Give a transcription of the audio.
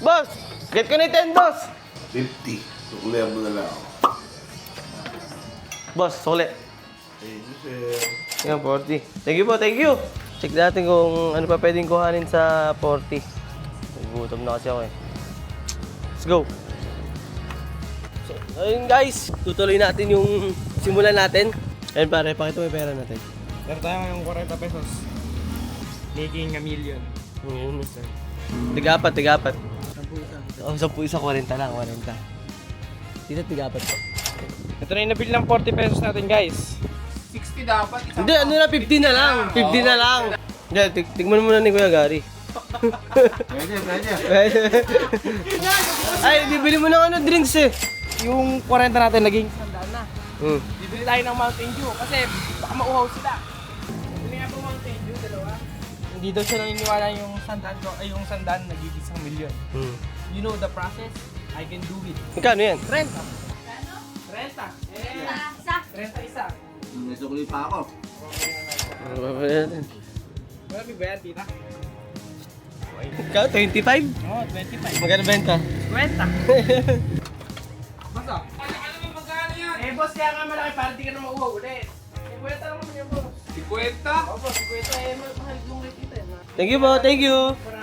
Boss! Get ko na yung 10, boss! 50. Suklihan mo na lang ako. Boss, suli. Thank you, sir. Yan, 40. Thank you po, thank you! Check natin kung ano pa pwedeng kuhanin sa 40. Nagutom na kasi ako eh. Let's go! So, ayun guys, tutuloy natin yung simulan natin. Ayun pare, pakita mo yung pera natin. Meron tayo ngayong 40 pesos. Making a million. Ayun, sir. Tigapat, tigapat. Oh, 10 isa, 40 lang, 40. Dito, tigapat po. Ito na yung nabili ng 40 pesos natin, guys. 60 dapat. Hindi, ano na, 50 na lang. 50 na lang. Hindi, tigman muna ni Kuya Gary. Pwede, pwede. Ay, bibili mo ng ano, drinks eh. Yung 40 natin naging sandaan na. Hmm. Bibili tayo ng Mountain Dew kasi baka mauhaw sila. Bibili nga po Mountain Dew, dalawa. Hindi daw siya naniniwala yung sandaan ko, ay yung sandaan nagiging 1 million. Hmm. You know the process? I can do it. Magkano yan? Renta. Renta. Renta isa. May sukli pa ako. Wala ba yan, tita? Ikaw, 25? Oo, 25. Magkano benta? Renta. Basta. Ano mo magkano yan? Eh, boss, kaya nga malaki para di ka na mauhaw ulit. 50 lang naman yan, boss. 50? Oo, boss, 50 eh, mahal yung rate ito eh. Thank you po, thank you. Para